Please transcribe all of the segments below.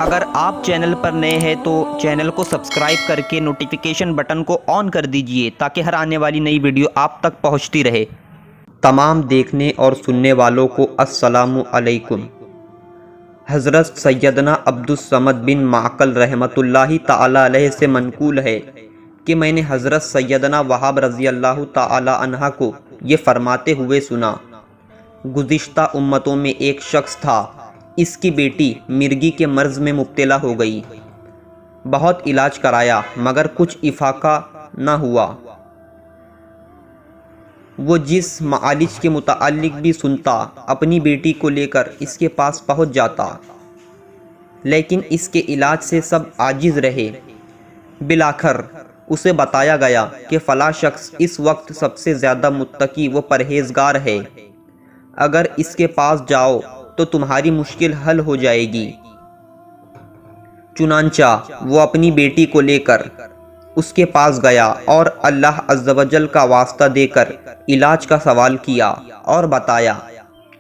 اگر آپ چینل پر نئے ہیں تو چینل کو سبسکرائب کر کے نوٹیفیکیشن بٹن کو آن کر دیجئے تاکہ ہر آنے والی نئی ویڈیو آپ تک پہنچتی رہے۔ تمام دیکھنے اور سننے والوں کو السلام علیکم۔ حضرت سیدنا عبدالصمد بن معقل رحمۃ اللہ تعالی علیہ سے منقول ہے کہ میں نے حضرت سیدنا وہاب رضی اللہ تعالی عنہ کو یہ فرماتے ہوئے سنا، گزشتہ امتوں میں ایک شخص تھا، اس کی بیٹی مرگی کے مرض میں مبتلا ہو گئی، بہت علاج کرایا مگر کچھ افاقہ نہ ہوا۔ وہ جس معالج کے متعلق بھی سنتا اپنی بیٹی کو لے کر اس کے پاس پہنچ جاتا، لیکن اس کے علاج سے سب عاجز رہے۔ بالآخر اسے بتایا گیا کہ فلاں شخص اس وقت سب سے زیادہ متقی و پرہیزگار ہے، اگر اس کے پاس جاؤ تو تمہاری مشکل حل ہو جائے گی۔ چنانچہ وہ اپنی بیٹی کو لے کر اس کے پاس گیا اور اللہ عز و جل کا واسطہ دے کر علاج کا سوال کیا اور بتایا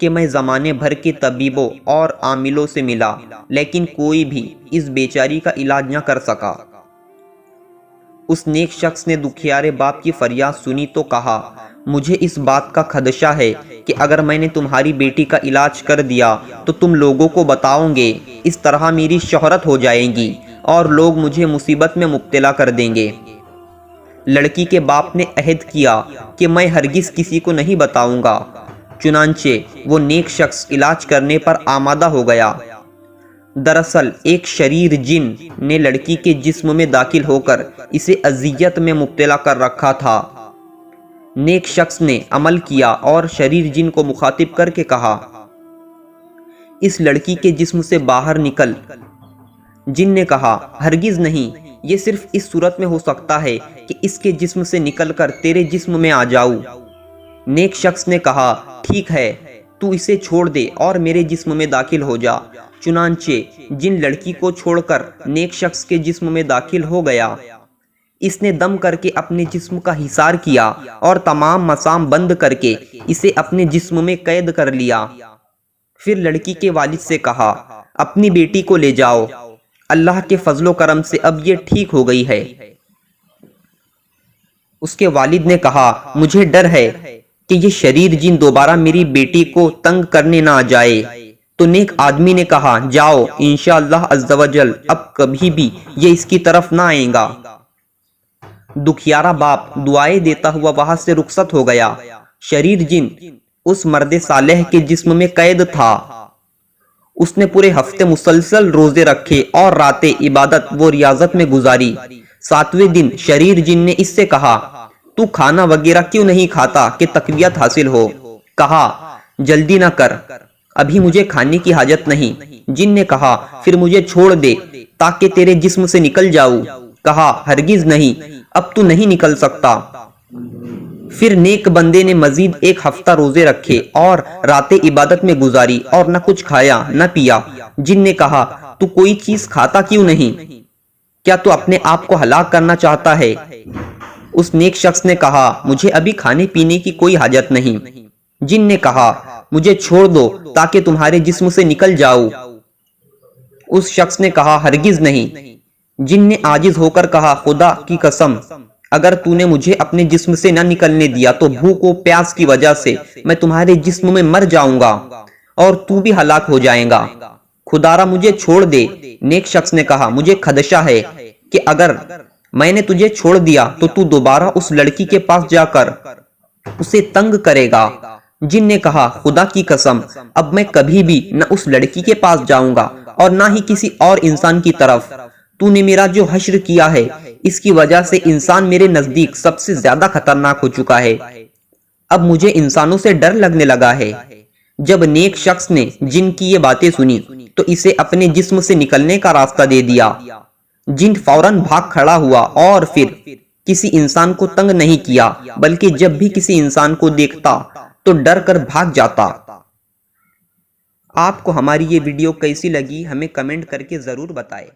کہ میں زمانے بھر کے طبیبوں اور عاملوں سے ملا لیکن کوئی بھی اس بیچاری کا علاج نہ کر سکا۔ اس نیک شخص نے دکھیارے باپ کی فریاد سنی تو کہا، مجھے اس بات کا خدشہ ہے کہ اگر میں نے تمہاری بیٹی کا علاج کر دیا تو تم لوگوں کو بتاؤ گے، اس طرح میری شہرت ہو جائے گی اور لوگ مجھے مصیبت میں مبتلا کر دیں گے۔ لڑکی کے باپ نے عہد کیا کہ میں ہرگز کسی کو نہیں بتاؤں گا۔ چنانچہ وہ نیک شخص علاج کرنے پر آمادہ ہو گیا۔ دراصل ایک شریر جن نے لڑکی کے جسم میں داخل ہو کر اسے اذیت میں مبتلا کر رکھا تھا۔ نیک شخص نے عمل کیا اور شریر جن کو مخاطب کر کے کہا، اس لڑکی کے جسم سے باہر نکل۔ جن نے کہا، ہرگز نہیں، یہ صرف اس صورت میں ہو سکتا ہے کہ اس کے جسم سے نکل کر تیرے جسم میں آ جاؤں۔ نیک شخص نے کہا، ٹھیک ہے، تو اسے چھوڑ دے اور میرے جسم میں داخل ہو جا۔ چنانچہ جن لڑکی کو چھوڑ کر نیک شخص کے جسم میں داخل ہو گیا۔ اس نے دم کر کے اپنے جسم کا حصار کیا اور تمام مسام بند کر کے اسے اپنے جسم میں قید کر لیا۔ پھر لڑکی کے والد سے کہا، اپنی بیٹی کو لے جاؤ، اللہ کے فضل و کرم سے اب یہ ٹھیک ہو گئی ہے۔ اس کے والد نے کہا، مجھے ڈر ہے کہ یہ شریر جن دوبارہ میری بیٹی کو تنگ کرنے نہ آ جائے۔ تو نیک آدمی نے کہا، جاؤ، انشاءاللہ عز و جل اب کبھی بھی یہ اس کی طرف نہ آئے گا۔ دکھیارا باپ دعائیں دیتا ہوا وہاں سے رخصت ہو گیا۔ شریر جن اس مرد صالح کے جسم میں قید تھا۔ اس نے پورے ہفتے مسلسل روزے رکھے اور راتیں عبادت و ریاضت میں گزاری۔ 7ویں دن شریر جن نے اس سے کہا، تو کھانا وغیرہ کیوں نہیں کھاتا کہ تقویت حاصل ہو؟ کہا، جلدی نہ کر، ابھی مجھے کھانے کی حاجت نہیں۔ جن نے کہا، پھر مجھے چھوڑ دے تاکہ تیرے جسم سے نکل جاؤں۔ کہا، ہرگز نہیں، اب تو نہیں نکل سکتا۔ پھر نیک بندے نے مزید ایک ہفتہ روزے رکھے اور راتیں عبادت میں گزاری اور نہ کچھ کھایا نہ پیا۔ جن نے کہا، تو کوئی چیز کھاتا کیوں نہیں؟ کیا تو اپنے آپ کو ہلاک کرنا چاہتا ہے؟ اس نیک شخص نے کہا، مجھے ابھی کھانے پینے کی کوئی حاجت نہیں۔ جن نے کہا، مجھے چھوڑ دو تاکہ تمہارے جسم سے نکل جاؤ۔ اس شخص نے کہا، ہرگز نہیں۔ جن نے عاجز ہو کر کہا، خدا کی قسم، اگر تو نے مجھے اپنے جسم سے نہ نکلنے دیا تو بھوک و پیاس کی وجہ سے میں تمہارے جسم میں مر جاؤں گا اور تو بھی ہلاک ہو جائے گا، خدارا مجھے چھوڑ دے۔ نیک شخص نے کہا، مجھے خدشہ ہے کہ اگر میں نے تجھے چھوڑ دیا تو تو دوبارہ اس لڑکی کے پاس جا کر اسے تنگ کرے گا۔ جن نے کہا، خدا کی قسم، اب میں کبھی بھی نہ اس لڑکی کے پاس جاؤں گا اور نہ ہی کسی اور انسان کی طرف۔ تو نے میرا جو حشر کیا ہے اس کی وجہ سے انسان میرے نزدیک سب سے زیادہ خطرناک ہو چکا ہے، اب مجھے انسانوں سے ڈر لگنے لگا ہے۔ جب نیک شخص نے جن کی یہ باتیں سنی تو اسے اپنے جسم سے نکلنے کا راستہ دے دیا۔ جن فوراً بھاگ کھڑا ہوا اور پھر کسی انسان کو تنگ نہیں کیا بلکہ جب بھی کسی انسان کو دیکھتا تو ڈر کر بھاگ جاتا۔ آپ کو ہماری یہ ویڈیو کیسی لگی ہمیں کمنٹ کر کے ضرور بتائیں۔